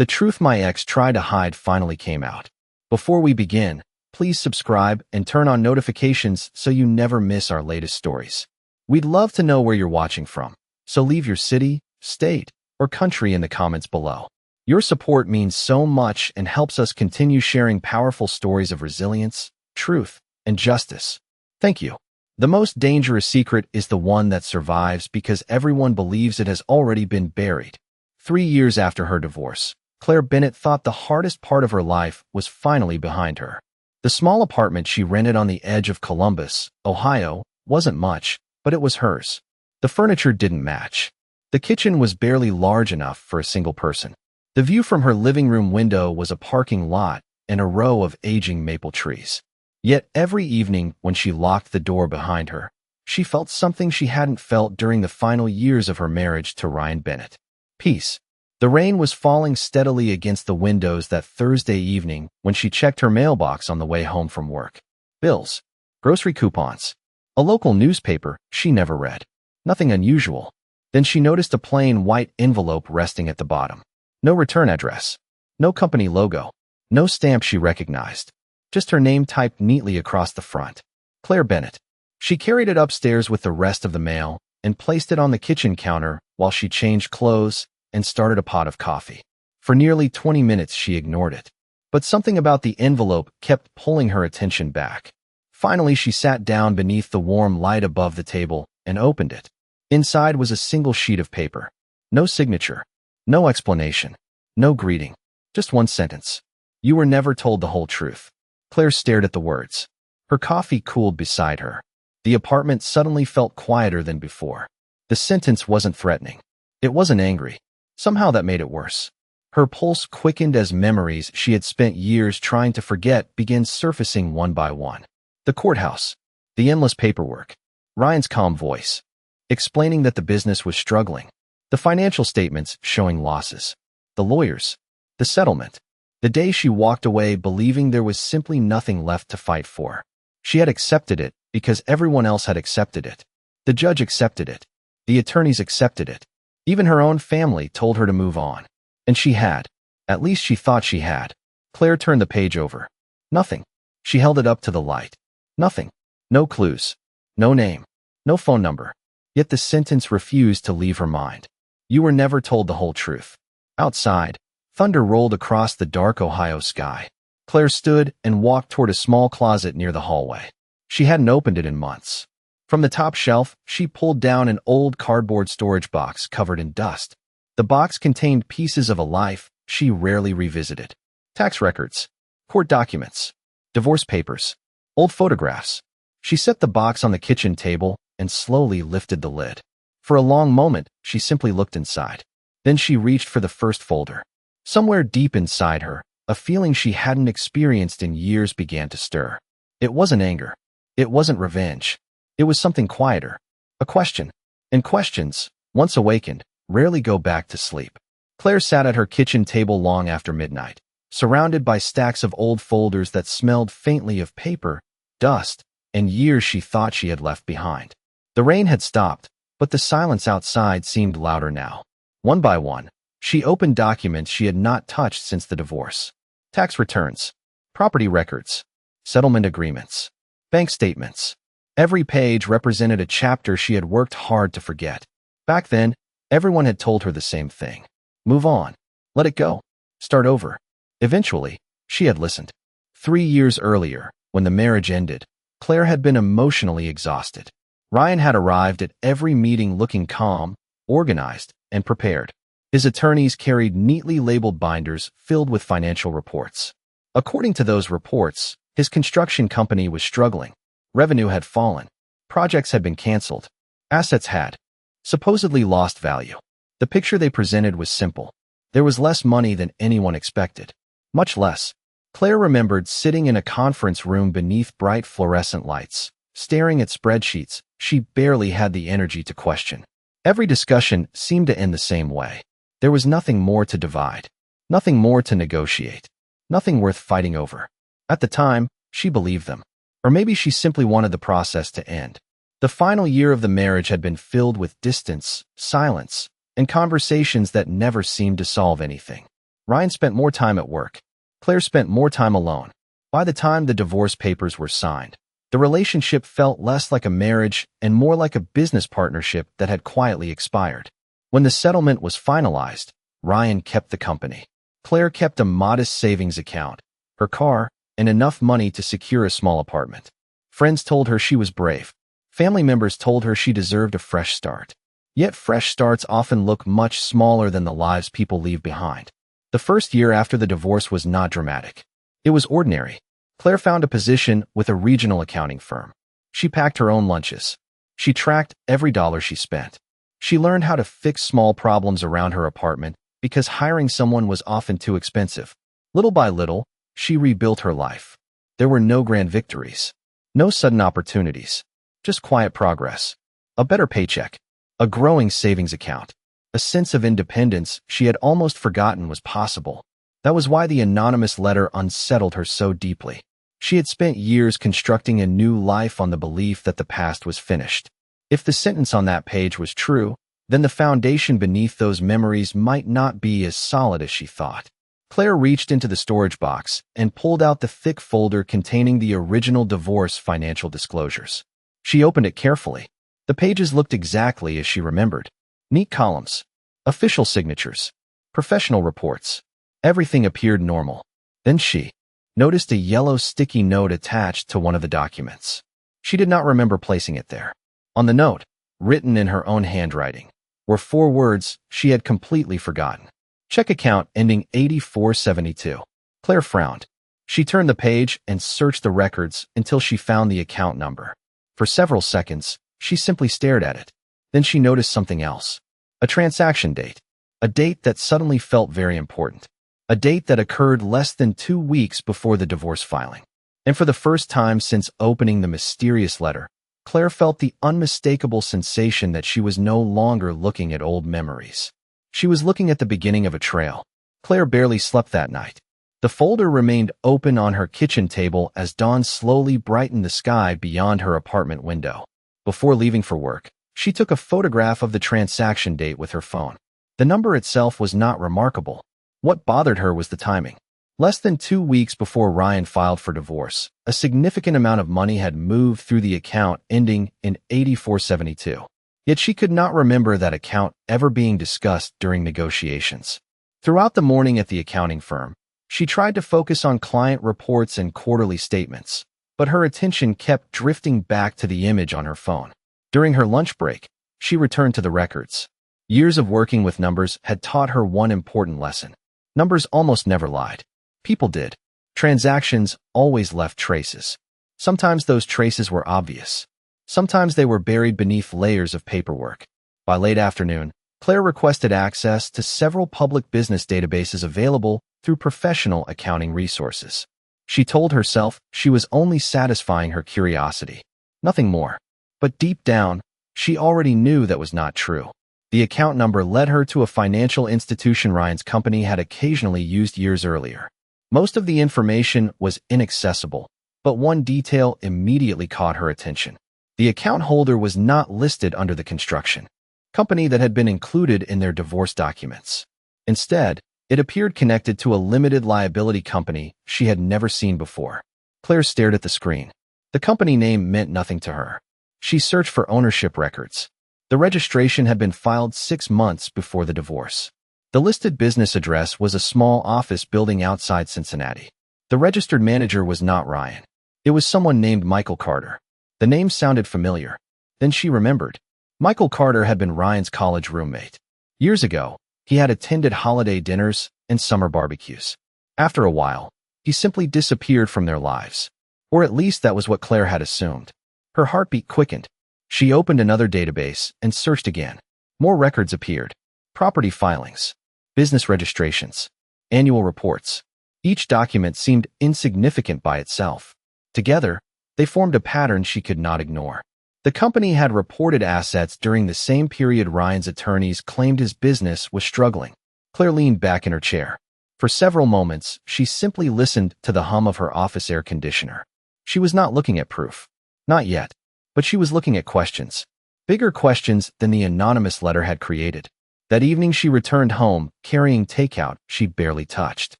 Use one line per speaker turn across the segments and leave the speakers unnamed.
The truth my ex tried to hide finally came out. Before we begin, please subscribe and turn on notifications so you never miss our latest stories. We'd love to know where you're watching from, so leave your city, state, or country in the comments below. Your support means so much and helps us continue sharing powerful stories of resilience, truth, and justice. Thank you. The most dangerous secret is the one that survives because everyone believes it has already been buried. 3 years after her divorce, Claire Bennett thought the hardest part of her life was finally behind her. The small apartment she rented on the edge of Columbus, Ohio, wasn't much, but it was hers. The furniture didn't match. The kitchen was barely large enough for a single person. The view from her living room window was a parking lot and a row of aging maple trees. Yet every evening when she locked the door behind her, she felt something she hadn't felt during the final years of her marriage to Ryan Bennett. Peace. The rain was falling steadily against the windows that Thursday evening when she checked her mailbox on the way home from work. Bills, grocery coupons, a local newspaper she never read. Nothing unusual. Then she noticed a plain white envelope resting at the bottom. No return address, no company logo, no stamp she recognized. Just her name typed neatly across the front. Claire Bennett. She carried it upstairs with the rest of the mail and placed it on the kitchen counter while she changed clothes and started a pot of coffee. For nearly 20 minutes she ignored it. But something about the envelope kept pulling her attention back. Finally she sat down beneath the warm light above the table and opened it. Inside was a single sheet of paper. No signature. No explanation. No greeting. Just one sentence. You were never told the whole truth. Claire stared at the words. Her coffee cooled beside her. The apartment suddenly felt quieter than before. The sentence wasn't threatening. It wasn't angry. Somehow that made it worse. Her pulse quickened as memories she had spent years trying to forget began surfacing one by one. The courthouse. The endless paperwork. Ryan's calm voice, explaining that the business was struggling. The financial statements showing losses. The lawyers. The settlement. The day she walked away believing there was simply nothing left to fight for. She had accepted it because everyone else had accepted it. The judge accepted it. The attorneys accepted it. Even her own family told her to move on. And she had. At least she thought she had. Claire turned the page over. Nothing. She held it up to the light. Nothing. No clues. No name. No phone number. Yet the sentence refused to leave her mind. You were never told the whole truth. Outside, thunder rolled across the dark Ohio sky. Claire stood and walked toward a small closet near the hallway. She hadn't opened it in months. From the top shelf, she pulled down an old cardboard storage box covered in dust. The box contained pieces of a life she rarely revisited. Tax records, court documents, divorce papers, old photographs. She set the box on the kitchen table and slowly lifted the lid. For a long moment, she simply looked inside. Then she reached for the first folder. Somewhere deep inside her, a feeling she hadn't experienced in years began to stir. It wasn't anger. It wasn't revenge. It was something quieter. A question. And questions, once awakened, rarely go back to sleep. Claire sat at her kitchen table long after midnight, surrounded by stacks of old folders that smelled faintly of paper, dust, and years she thought she had left behind. The rain had stopped, but the silence outside seemed louder now. One by one, she opened documents she had not touched since the divorce. Tax returns, property records, settlement agreements, bank statements. Every page represented a chapter she had worked hard to forget. Back then, everyone had told her the same thing. Move on. Let it go. Start over. Eventually, she had listened. 3 years earlier, when the marriage ended, Claire had been emotionally exhausted. Ryan had arrived at every meeting looking calm, organized, and prepared. His attorneys carried neatly labeled binders filled with financial reports. According to those reports, his construction company was struggling. Revenue had fallen. Projects had been canceled. Assets had supposedly lost value. The picture they presented was simple. There was less money than anyone expected. Much less. Claire remembered sitting in a conference room beneath bright fluorescent lights, staring at spreadsheets she barely had the energy to question. Every discussion seemed to end the same way. There was nothing more to divide, nothing more to negotiate, nothing worth fighting over. At the time, she believed them. Or maybe she simply wanted the process to end. The final year of the marriage had been filled with distance, silence, and conversations that never seemed to solve anything. Ryan spent more time at work. Claire spent more time alone. By the time the divorce papers were signed, the relationship felt less like a marriage and more like a business partnership that had quietly expired. When the settlement was finalized, Ryan kept the company. Claire kept a modest savings account, her car, and enough money to secure a small apartment. Friends told her she was brave. Family members told her she deserved a fresh start. Yet fresh starts often look much smaller than the lives people leave behind. The first year after the divorce was not dramatic. It was ordinary. Claire found a position with a regional accounting firm. She packed her own lunches. She tracked every dollar she spent. She learned how to fix small problems around her apartment because hiring someone was often too expensive. Little by little, she rebuilt her life. There were no grand victories, no sudden opportunities, just quiet progress. A better paycheck, a growing savings account, a sense of independence she had almost forgotten was possible. That was why the anonymous letter unsettled her so deeply. She had spent years constructing a new life on the belief that the past was finished. If the sentence on that page was true, then the foundation beneath those memories might not be as solid as she thought. Claire reached into the storage box and pulled out the thick folder containing the original divorce financial disclosures. She opened it carefully. The pages looked exactly as she remembered. Neat columns, official signatures, professional reports. Everything appeared normal. Then she noticed a yellow sticky note attached to one of the documents. She did not remember placing it there. On the note, written in her own handwriting, were 4 words she had completely forgotten. Check account ending 8472. Claire frowned. She turned the page and searched the records until she found the account number. For several seconds, she simply stared at it. Then she noticed something else. A transaction date. A date that suddenly felt very important. A date that occurred less than 2 weeks before the divorce filing. And for the first time since opening the mysterious letter, Claire felt the unmistakable sensation that she was no longer looking at old memories. She was looking at the beginning of a trail. Claire barely slept that night. The folder remained open on her kitchen table as dawn slowly brightened the sky beyond her apartment window. Before leaving for work, she took a photograph of the transaction date with her phone. The number itself was not remarkable. What bothered her was the timing. Less than 2 weeks before Ryan filed for divorce, a significant amount of money had moved through the account ending in 8472. Yet she could not remember that account ever being discussed during negotiations. Throughout the morning at the accounting firm, she tried to focus on client reports and quarterly statements, but her attention kept drifting back to the image on her phone. During her lunch break, she returned to the records. Years of working with numbers had taught her one important lesson. Numbers almost never lied. People did. Transactions always left traces. Sometimes those traces were obvious. Sometimes they were buried beneath layers of paperwork. By late afternoon, Claire requested access to several public business databases available through professional accounting resources. She told herself she was only satisfying her curiosity, nothing more. But deep down, she already knew that was not true. The account number led her to a financial institution Ryan's company had occasionally used years earlier. Most of the information was inaccessible, but one detail immediately caught her attention. The account holder was not listed under the construction company that had been included in their divorce documents. Instead, it appeared connected to a limited liability company she had never seen before. Claire stared at the screen. The company name meant nothing to her. She searched for ownership records. The registration had been filed 6 months before the divorce. The listed business address was a small office building outside Cincinnati. The registered manager was not Ryan. It was someone named Michael Carter. The name sounded familiar. Then she remembered. Michael Carter had been Ryan's college roommate. Years ago, he had attended holiday dinners and summer barbecues. After a while, he simply disappeared from their lives. Or at least that was what Claire had assumed. Her heartbeat quickened. She opened another database and searched again. More records appeared. Property filings, business registrations, annual reports. Each document seemed insignificant by itself. Together, they formed a pattern she could not ignore. The company had reported assets during the same period Ryan's attorneys claimed his business was struggling. Claire leaned back in her chair. For several moments, she simply listened to the hum of her office air conditioner. She was not looking at proof. Not yet. But she was looking at questions. Bigger questions than the anonymous letter had created. That evening she returned home, carrying takeout she'd barely touched.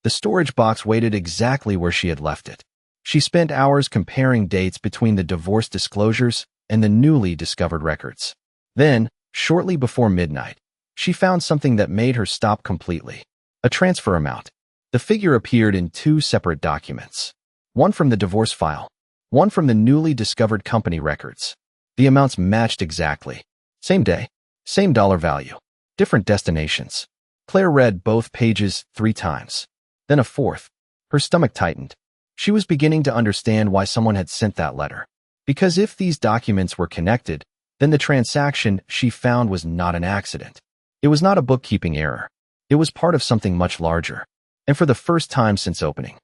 The storage box waited exactly where she had left it. She spent hours comparing dates between the divorce disclosures and the newly discovered records. Then, shortly before midnight, she found something that made her stop completely. A transfer amount. The figure appeared in two separate documents. One from the divorce file, one from the newly discovered company records. The amounts matched exactly. Same day, same dollar value, different destinations. Claire read both pages 3 times. Then a fourth. Her stomach tightened. She was beginning to understand why someone had sent that letter. Because if these documents were connected, then the transaction she found was not an accident. It was not a bookkeeping error. It was part of something much larger. And for the first time since opening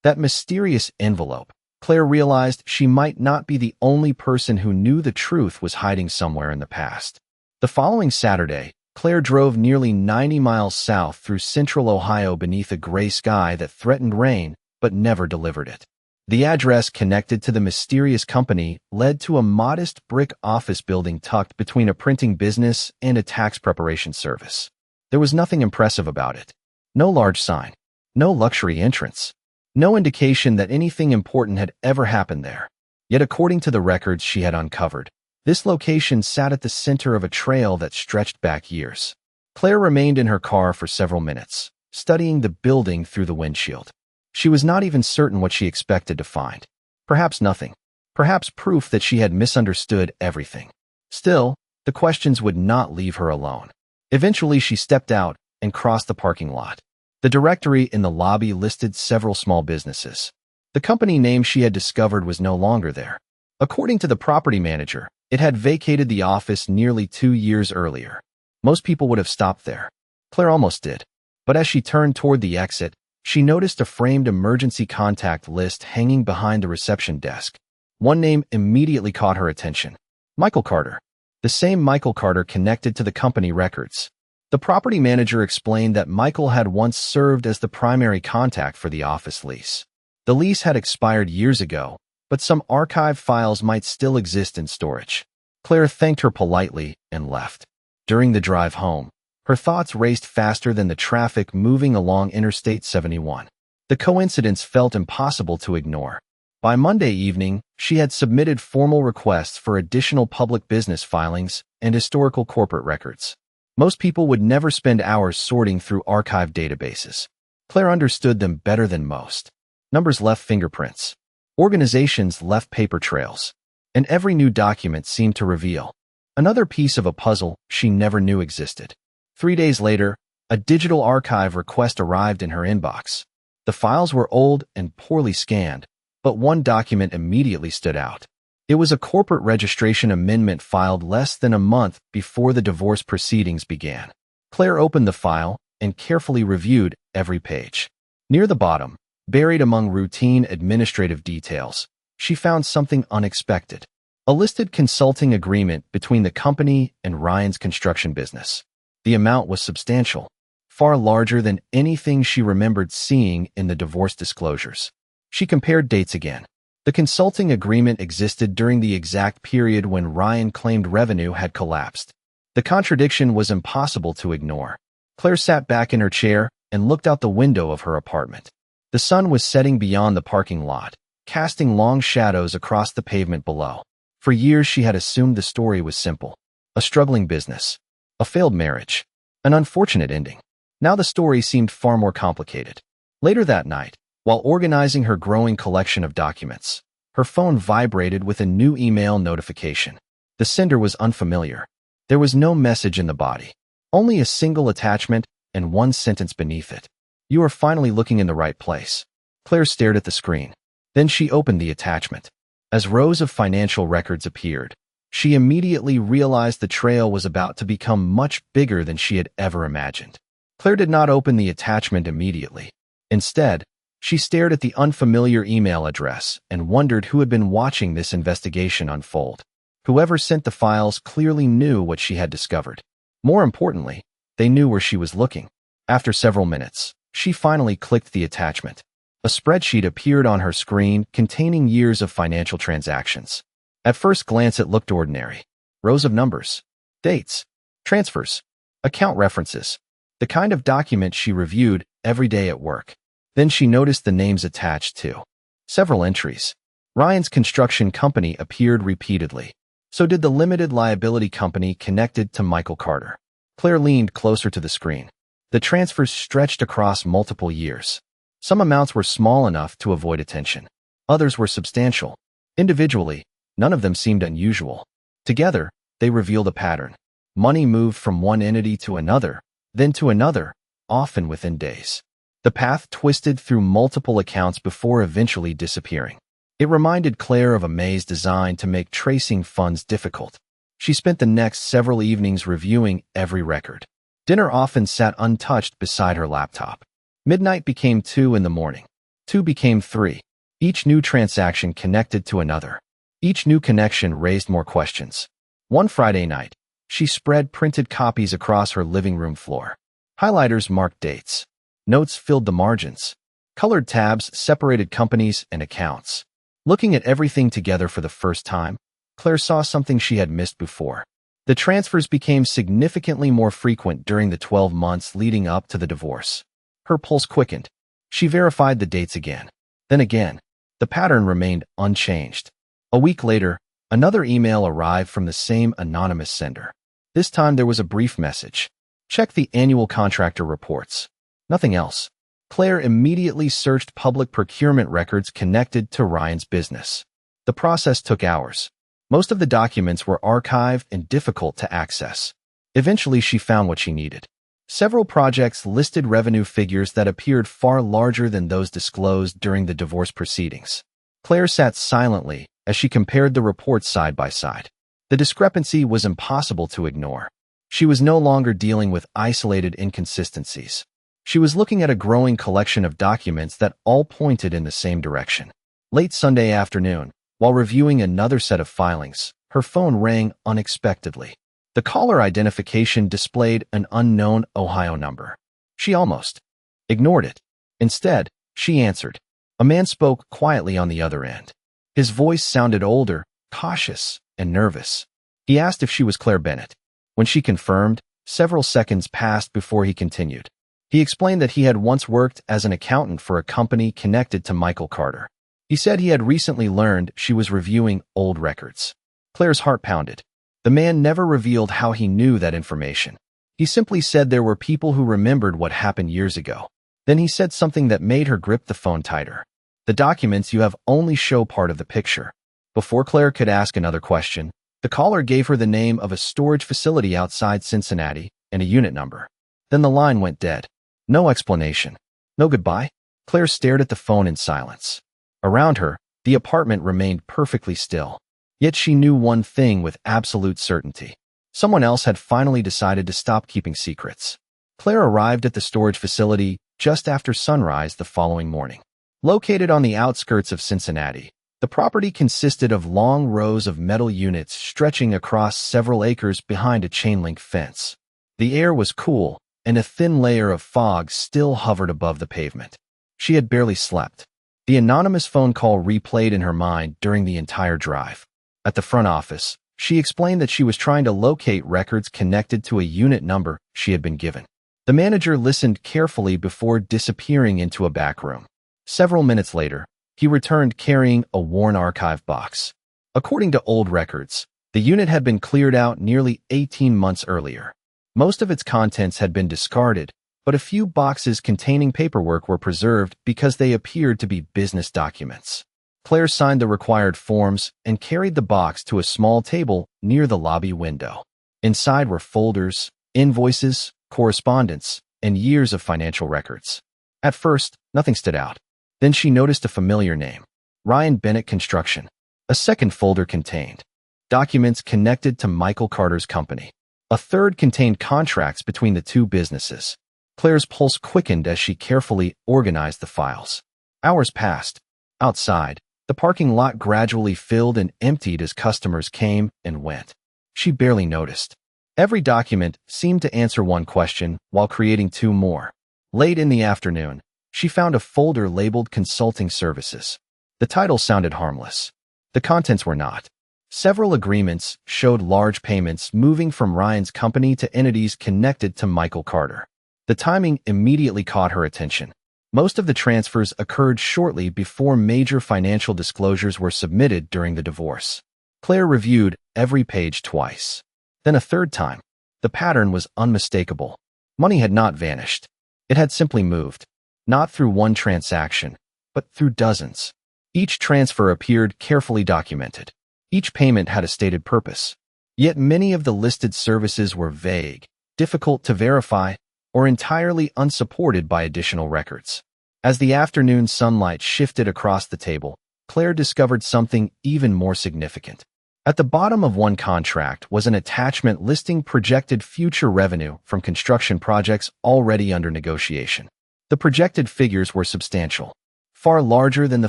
that mysterious envelope, Claire realized she might not be the only person who knew the truth was hiding somewhere in the past. The following Saturday, Claire drove nearly 90 miles south through central Ohio beneath a gray sky that threatened rain but never delivered it. The address connected to the mysterious company led to a modest brick office building tucked between a printing business and a tax preparation service. There was nothing impressive about it. No large sign. No luxury entrance. No indication that anything important had ever happened there. Yet according to the records she had uncovered, this location sat at the center of a trail that stretched back years. Claire remained in her car for several minutes, studying the building through the windshield. She was not even certain what she expected to find. Perhaps nothing. Perhaps proof that she had misunderstood everything. Still, the questions would not leave her alone. Eventually, she stepped out and crossed the parking lot. The directory in the lobby listed several small businesses. The company name she had discovered was no longer there. According to the property manager, it had vacated the office nearly 2 years earlier. Most people would have stopped there. Claire almost did. But as she turned toward the exit, she noticed a framed emergency contact list hanging behind the reception desk. One name immediately caught her attention. Michael Carter. The same Michael Carter connected to the company records. The property manager explained that Michael had once served as the primary contact for the office lease. The lease had expired years ago, but some archive files might still exist in storage. Claire thanked her politely and left. During the drive home, her thoughts raced faster than the traffic moving along Interstate 71. The coincidence felt impossible to ignore. By Monday evening, she had submitted formal requests for additional public business filings and historical corporate records. Most people would never spend hours sorting through archive databases. Claire understood them better than most. Numbers left fingerprints. Organizations left paper trails. And every new document seemed to reveal another piece of a puzzle she never knew existed. 3 days later, a digital archive request arrived in her inbox. The files were old and poorly scanned, but one document immediately stood out. It was a corporate registration amendment filed less than a month before the divorce proceedings began. Claire opened the file and carefully reviewed every page. Near the bottom, buried among routine administrative details, she found something unexpected. A listed consulting agreement between the company and Ryan's construction business. The amount was substantial, far larger than anything she remembered seeing in the divorce disclosures. She compared dates again. The consulting agreement existed during the exact period when Ryan claimed revenue had collapsed. The contradiction was impossible to ignore. Claire sat back in her chair and looked out the window of her apartment. The sun was setting beyond the parking lot, casting long shadows across the pavement below. For years she had assumed the story was simple. A struggling business. A failed marriage. An unfortunate ending. Now the story seemed far more complicated. Later that night, while organizing her growing collection of documents, her phone vibrated with a new email notification. The sender was unfamiliar. There was no message in the body, only a single attachment and one sentence beneath it. "You are finally looking in the right place." Claire stared at the screen. Then she opened the attachment. As rows of financial records appeared, she immediately realized the trail was about to become much bigger than she had ever imagined. Claire did not open the attachment immediately. Instead, she stared at the unfamiliar email address and wondered who had been watching this investigation unfold. Whoever sent the files clearly knew what she had discovered. More importantly, they knew where she was looking. After several minutes, she finally clicked the attachment. A spreadsheet appeared on her screen containing years of financial transactions. At first glance it looked ordinary. Rows of numbers, dates, transfers. Account references. The kind of document she reviewed every day at work. Then she noticed the names attached to several entries. Ryan's construction company appeared repeatedly. So did the limited liability company connected to Michael Carter. Claire leaned closer to the screen. The transfers stretched across multiple years. Some amounts were small enough to avoid attention. Others were substantial. Individually, none of them seemed unusual. Together, they revealed a pattern. Money moved from one entity to another, then to another, often within days. The path twisted through multiple accounts before eventually disappearing. It reminded Claire of a maze designed to make tracing funds difficult. She spent the next several evenings reviewing every record. Dinner often sat untouched beside her laptop. Midnight became 2 in the morning. 2 became 3. Each new transaction connected to another. Each new connection raised more questions. One Friday night, she spread printed copies across her living room floor. Highlighters marked dates. Notes filled the margins. Colored tabs separated companies and accounts. Looking at everything together for the first time, Claire saw something she had missed before. The transfers became significantly more frequent during the 12 months leading up to the divorce. Her pulse quickened. She verified the dates again. Then again. The pattern remained unchanged. A week later, another email arrived from the same anonymous sender. This time there was a brief message. Check the annual contractor reports. Nothing else. Claire immediately searched public procurement records connected to Ryan's business. The process took hours. Most of the documents were archived and difficult to access. Eventually, she found what she needed. Several projects listed revenue figures that appeared far larger than those disclosed during the divorce proceedings. Claire sat silently as she compared the reports side by side. The discrepancy was impossible to ignore. She was no longer dealing with isolated inconsistencies. She was looking at a growing collection of documents that all pointed in the same direction. Late Sunday afternoon, while reviewing another set of filings, her phone rang unexpectedly. The caller identification displayed an unknown Ohio number. She almost ignored it. Instead, she answered. A man spoke quietly on the other end. His voice sounded older, cautious, and nervous. He asked if she was Claire Bennett. When she confirmed, several seconds passed before he continued. He explained that he had once worked as an accountant for a company connected to Michael Carter. He said he had recently learned she was reviewing old records. Claire's heart pounded. The man never revealed how he knew that information. He simply said there were people who remembered what happened years ago. Then he said something that made her grip the phone tighter. The documents you have only show part of the picture. Before Claire could ask another question, the caller gave her the name of a storage facility outside Cincinnati and a unit number. Then the line went dead. No explanation. No goodbye. Claire stared at the phone in silence. Around her, the apartment remained perfectly still. Yet she knew one thing with absolute certainty. Someone else had finally decided to stop keeping secrets. Claire arrived at the storage facility just after sunrise the following morning. Located on the outskirts of Cincinnati, the property consisted of long rows of metal units stretching across several acres behind a chain-link fence. The air was cool, and a thin layer of fog still hovered above the pavement. She had barely slept. The anonymous phone call replayed in her mind during the entire drive. At the front office, she explained that she was trying to locate records connected to a unit number she had been given. The manager listened carefully before disappearing into a back room. Several minutes later, he returned carrying a worn archive box. According to old records, the unit had been cleared out nearly 18 months earlier. Most of its contents had been discarded, but a few boxes containing paperwork were preserved because they appeared to be business documents. Claire signed the required forms and carried the box to a small table near the lobby window. Inside were folders, invoices, correspondence, and years of financial records. At first, nothing stood out. Then she noticed a familiar name, Ryan Bennett Construction. A second folder contained documents connected to Michael Carter's company. A third contained contracts between the two businesses. Claire's pulse quickened as she carefully organized the files. Hours passed. Outside, the parking lot gradually filled and emptied as customers came and went. She barely noticed. Every document seemed to answer one question while creating two more. Late in the afternoon, she found a folder labeled Consulting Services. The title sounded harmless. The contents were not. Several agreements showed large payments moving from Ryan's company to entities connected to Michael Carter. The timing immediately caught her attention. Most of the transfers occurred shortly before major financial disclosures were submitted during the divorce. Claire reviewed every page twice. Then a third time. The pattern was unmistakable. Money had not vanished. It had simply moved. Not through one transaction, but through dozens. Each transfer appeared carefully documented. Each payment had a stated purpose. Yet many of the listed services were vague, difficult to verify, or entirely unsupported by additional records. As the afternoon sunlight shifted across the table, Claire discovered something even more significant. At the bottom of one contract was an attachment listing projected future revenue from construction projects already under negotiation. The projected figures were substantial, far larger than the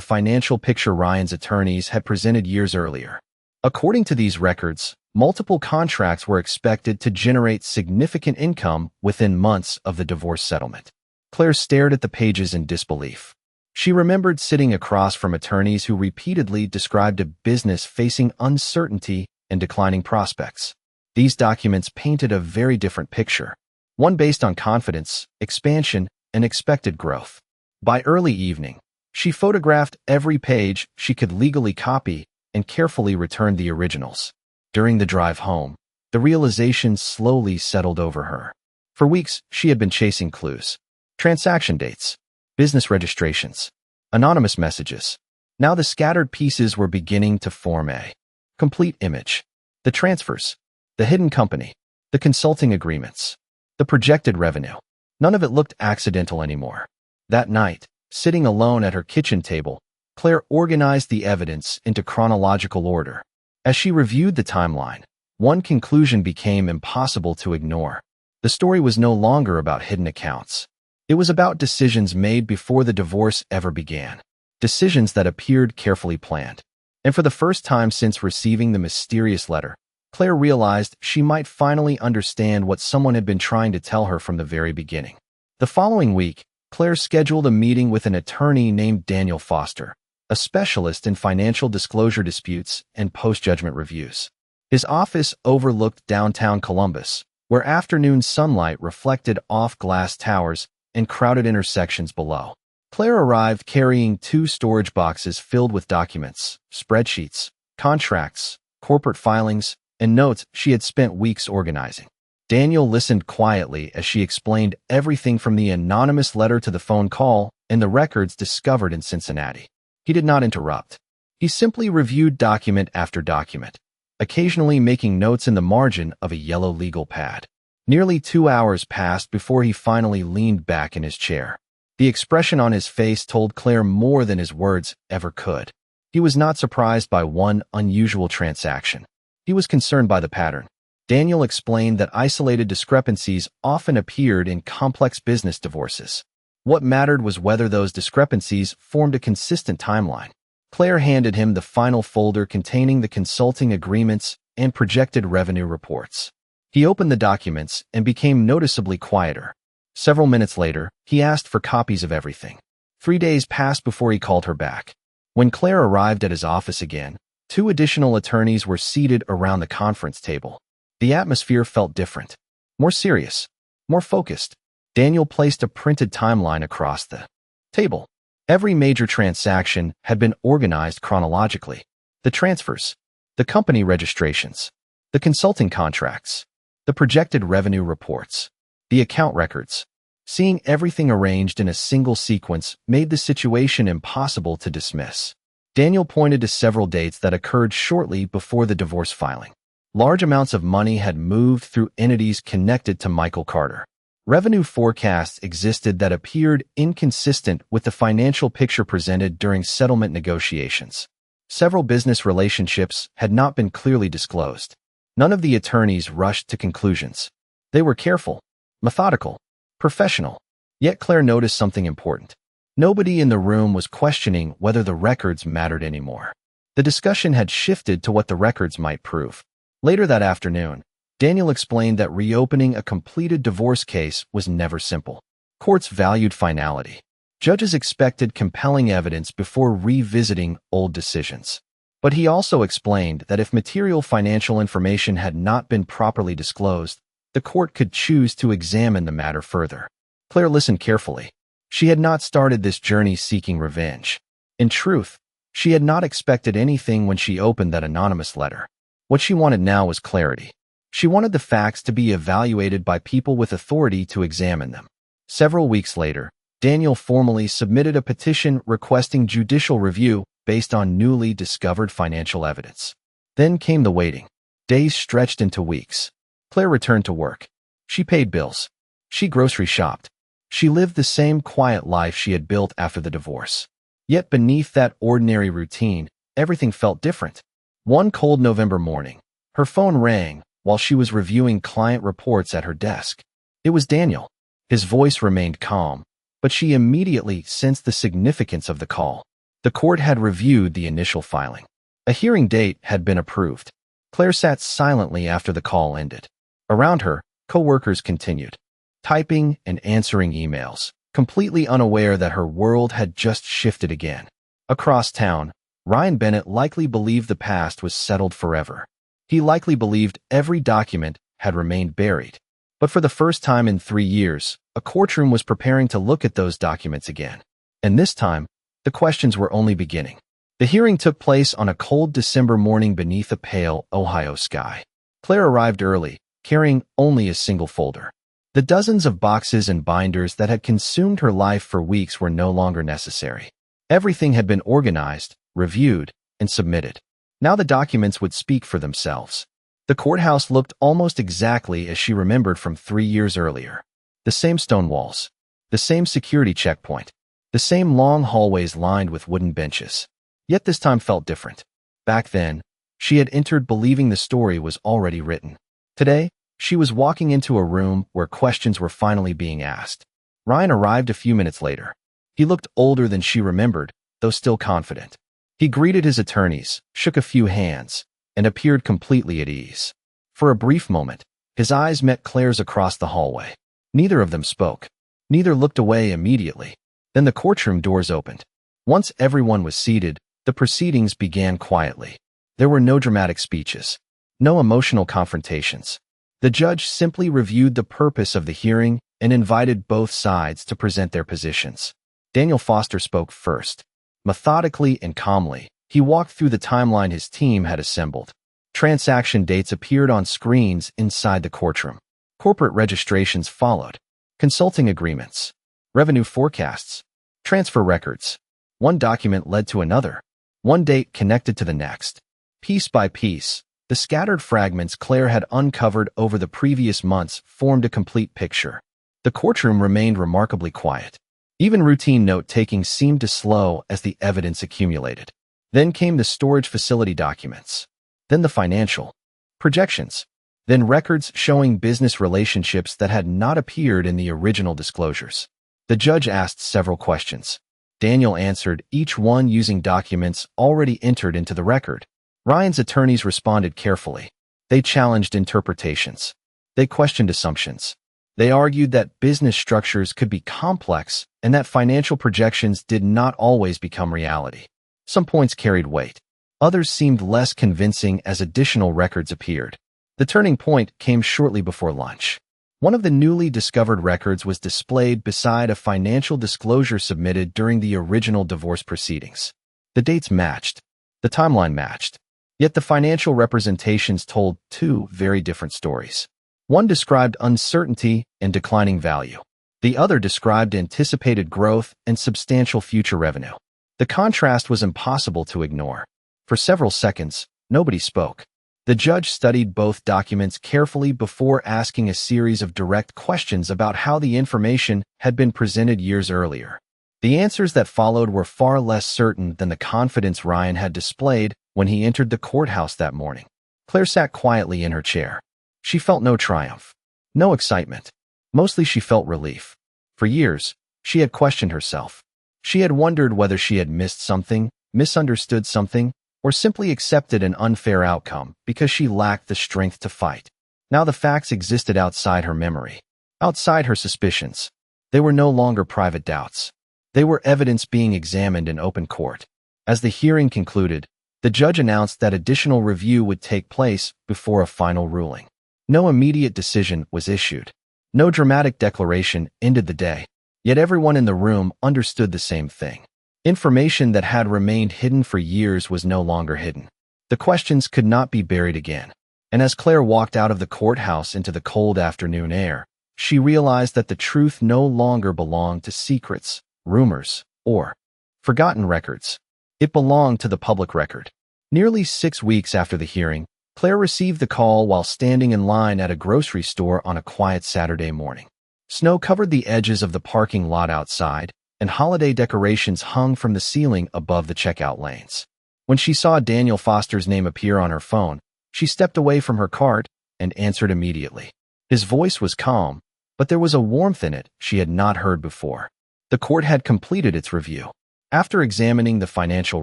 financial picture Ryan's attorneys had presented years earlier. According to these records, multiple contracts were expected to generate significant income within months of the divorce settlement. Claire stared at the pages in disbelief. She remembered sitting across from attorneys who repeatedly described a business facing uncertainty and declining prospects. These documents painted a very different picture, one based on confidence, expansion, and expected growth. By early evening, she photographed every page she could legally copy and carefully returned the originals. During the drive home, the realization slowly settled over her. For weeks, she had been chasing clues. Transaction dates, business registrations, anonymous messages. Now the scattered pieces were beginning to form a complete image. The transfers, the hidden company, the consulting agreements, the projected revenue. None of it looked accidental anymore. That night, sitting alone at her kitchen table, Claire organized the evidence into chronological order. As she reviewed the timeline, one conclusion became impossible to ignore. The story was no longer about hidden accounts. It was about decisions made before the divorce ever began. Decisions that appeared carefully planned. And for the first time since receiving the mysterious letter, Claire realized she might finally understand what someone had been trying to tell her from the very beginning. The following week, Claire scheduled a meeting with an attorney named Daniel Foster, a specialist in financial disclosure disputes and post-judgment reviews. His office overlooked downtown Columbus, where afternoon sunlight reflected off glass towers and crowded intersections below. Claire arrived carrying 2 storage boxes filled with documents, spreadsheets, contracts, corporate filings, and notes she had spent weeks organizing. Daniel listened quietly as she explained everything from the anonymous letter to the phone call and the records discovered in Cincinnati. He did not interrupt. He simply reviewed document after document, occasionally making notes in the margin of a yellow legal pad. Nearly 2 hours passed before he finally leaned back in his chair. The expression on his face told Claire more than his words ever could. He was not surprised by one unusual transaction. He was concerned by the pattern. Daniel explained that isolated discrepancies often appeared in complex business divorces. What mattered was whether those discrepancies formed a consistent timeline. Claire handed him the final folder containing the consulting agreements and projected revenue reports. He opened the documents and became noticeably quieter. Several minutes later, he asked for copies of everything. 3 days passed before he called her back. When Claire arrived at his office again, 2 additional attorneys were seated around the conference table. The atmosphere felt different, more serious, more focused. Daniel placed a printed timeline across the table. Every major transaction had been organized chronologically. The transfers, the company registrations, the consulting contracts, the projected revenue reports, the account records. Seeing everything arranged in a single sequence made the situation impossible to dismiss. Daniel pointed to several dates that occurred shortly before the divorce filing. Large amounts of money had moved through entities connected to Michael Carter. Revenue forecasts existed that appeared inconsistent with the financial picture presented during settlement negotiations. Several business relationships had not been clearly disclosed. None of the attorneys rushed to conclusions. They were careful, methodical, professional. Yet Claire noticed something important. Nobody in the room was questioning whether the records mattered anymore. The discussion had shifted to what the records might prove. Later that afternoon, Daniel explained that reopening a completed divorce case was never simple. Courts valued finality. Judges expected compelling evidence before revisiting old decisions. But he also explained that if material financial information had not been properly disclosed, the court could choose to examine the matter further. Claire listened carefully. She had not started this journey seeking revenge. In truth, she had not expected anything when she opened that anonymous letter. What she wanted now was clarity. She wanted the facts to be evaluated by people with authority to examine them. Several weeks later, Daniel formally submitted a petition requesting judicial review based on newly discovered financial evidence. Then came the waiting. Days stretched into weeks. Claire returned to work. She paid bills. She grocery shopped. She lived the same quiet life she had built after the divorce. Yet beneath that ordinary routine, everything felt different. One cold November morning, her phone rang while she was reviewing client reports at her desk. It was Daniel. His voice remained calm, but she immediately sensed the significance of the call. The court had reviewed the initial filing. A hearing date had been approved. Claire sat silently after the call ended. Around her, co-workers continued, typing and answering emails, completely unaware that her world had just shifted again. Across town, Ryan Bennett likely believed the past was settled forever. He likely believed every document had remained buried. But for the first time in 3 years, a courtroom was preparing to look at those documents again. And this time, the questions were only beginning. The hearing took place on a cold December morning beneath a pale Ohio sky. Claire arrived early, carrying only a single folder. The dozens of boxes and binders that had consumed her life for weeks were no longer necessary. Everything had been organized, reviewed, and submitted. Now the documents would speak for themselves. The courthouse looked almost exactly as she remembered from 3 years earlier. The same stone walls, the same security checkpoint, the same long hallways lined with wooden benches. Yet this time felt different. Back then, she had entered believing the story was already written. Today, she was walking into a room where questions were finally being asked. Ryan arrived a few minutes later. He looked older than she remembered, though still confident. He greeted his attorneys, shook a few hands, and appeared completely at ease. For a brief moment, his eyes met Claire's across the hallway. Neither of them spoke. Neither looked away immediately. Then the courtroom doors opened. Once everyone was seated, the proceedings began quietly. There were no dramatic speeches, no emotional confrontations. The judge simply reviewed the purpose of the hearing and invited both sides to present their positions. Daniel Foster spoke first. Methodically and calmly, he walked through the timeline his team had assembled. Transaction dates appeared on screens inside the courtroom. Corporate registrations followed. Consulting agreements, revenue forecasts, transfer records. One document led to another. One date connected to the next. Piece by piece, the scattered fragments Claire had uncovered over the previous months formed a complete picture. The courtroom remained remarkably quiet. Even routine note-taking seemed to slow as the evidence accumulated. Then came the storage facility documents. Then the financial projections. Then records showing business relationships that had not appeared in the original disclosures. The judge asked several questions. Daniel answered each one using documents already entered into the record. Ryan's attorneys responded carefully. They challenged interpretations. They questioned assumptions. They argued that business structures could be complex and that financial projections did not always become reality. Some points carried weight. Others seemed less convincing as additional records appeared. The turning point came shortly before lunch. One of the newly discovered records was displayed beside a financial disclosure submitted during the original divorce proceedings. The dates matched. The timeline matched. Yet the financial representations told two very different stories. One described uncertainty and declining value. The other described anticipated growth and substantial future revenue. The contrast was impossible to ignore. For several seconds, nobody spoke. The judge studied both documents carefully before asking a series of direct questions about how the information had been presented years earlier. The answers that followed were far less certain than the confidence Ryan had displayed when he entered the courthouse that morning. Claire sat quietly in her chair. She felt no triumph, no excitement. Mostly she felt relief. For years, she had questioned herself. She had wondered whether she had missed something, misunderstood something, or simply accepted an unfair outcome because she lacked the strength to fight. Now the facts existed outside her memory, outside her suspicions. They were no longer private doubts. They were evidence being examined in open court. As the hearing concluded, The judge announced that additional review would take place before a final ruling. No immediate decision was issued. No dramatic declaration ended the day, yet everyone in the room understood the same thing. Information that had remained hidden for years was no longer hidden. The questions could not be buried again. And as Claire walked out of the courthouse into the cold afternoon air, she realized that the truth no longer belonged to secrets, rumors, or forgotten records. It belonged to the public record. Nearly 6 weeks after the hearing, Claire received the call while standing in line at a grocery store on a quiet Saturday morning. Snow covered the edges of the parking lot outside, and holiday decorations hung from the ceiling above the checkout lanes. When she saw Daniel Foster's name appear on her phone, she stepped away from her cart and answered immediately. His voice was calm, but there was a warmth in it she had not heard before. The court had completed its review. After examining the financial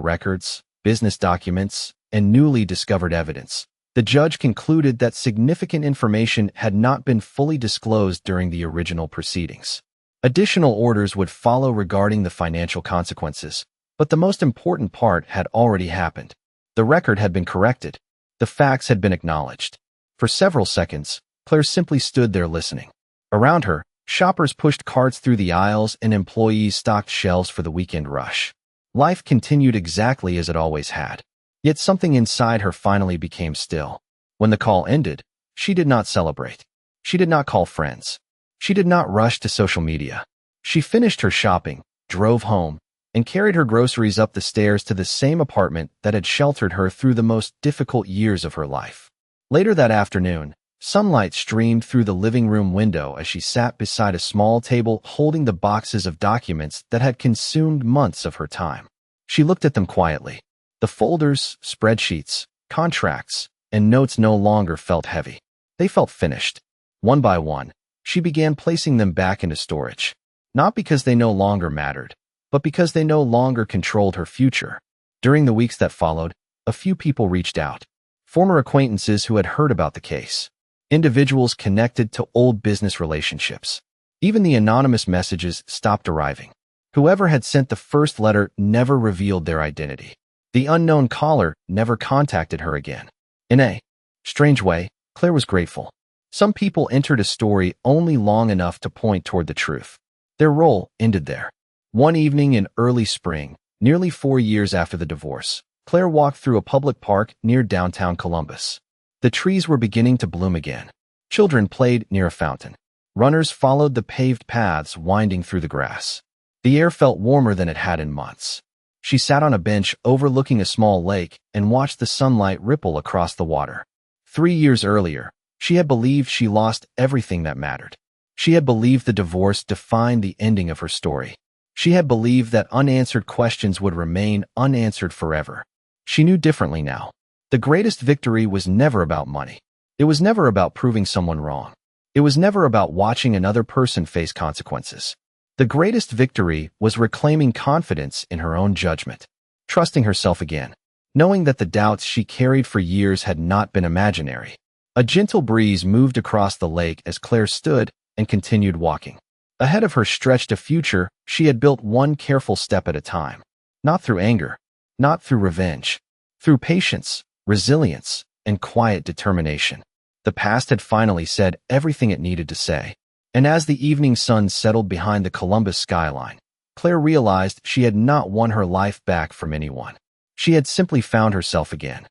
records, business documents, and newly discovered evidence, the judge concluded that significant information had not been fully disclosed during the original proceedings. Additional orders would follow regarding the financial consequences, but the most important part had already happened. The record had been corrected. The facts had been acknowledged. For several seconds, Claire simply stood there listening. Around her, shoppers pushed carts through the aisles and employees stocked shelves for the weekend rush. Life continued exactly as it always had. Yet something inside her finally became still. When the call ended, she did not celebrate. She did not call friends. She did not rush to social media. She finished her shopping, drove home, and carried her groceries up the stairs to the same apartment that had sheltered her through the most difficult years of her life. Later that afternoon, sunlight streamed through the living room window as she sat beside a small table holding the boxes of documents that had consumed months of her time. She looked at them quietly. The folders, spreadsheets, contracts, and notes no longer felt heavy. They felt finished. One by one, she began placing them back into storage. Not because they no longer mattered, but because they no longer controlled her future. During the weeks that followed, a few people reached out. Former acquaintances who had heard about the case. Individuals connected to old business relationships. Even the anonymous messages stopped arriving. Whoever had sent the first letter never revealed their identity. The unknown caller never contacted her again. In a strange way, Claire was grateful. Some people entered a story only long enough to point toward the truth. Their role ended there. One evening in early spring, nearly 4 years after the divorce, Claire walked through a public park near downtown Columbus. The trees were beginning to bloom again. Children played near a fountain. Runners followed the paved paths winding through the grass. The air felt warmer than it had in months. She sat on a bench overlooking a small lake and watched the sunlight ripple across the water. 3 years earlier, she had believed she lost everything that mattered. She had believed the divorce defined the ending of her story. She had believed that unanswered questions would remain unanswered forever. She knew differently now. The greatest victory was never about money. It was never about proving someone wrong. It was never about watching another person face consequences. The greatest victory was reclaiming confidence in her own judgment, trusting herself again, knowing that the doubts she carried for years had not been imaginary. A gentle breeze moved across the lake as Claire stood and continued walking. Ahead of her stretched a future she had built one careful step at a time. Not through anger, not through revenge, through patience, resilience, and quiet determination. The past had finally said everything it needed to say. And as the evening sun settled behind the Columbus skyline, Claire realized she had not won her life back from anyone. She had simply found herself again.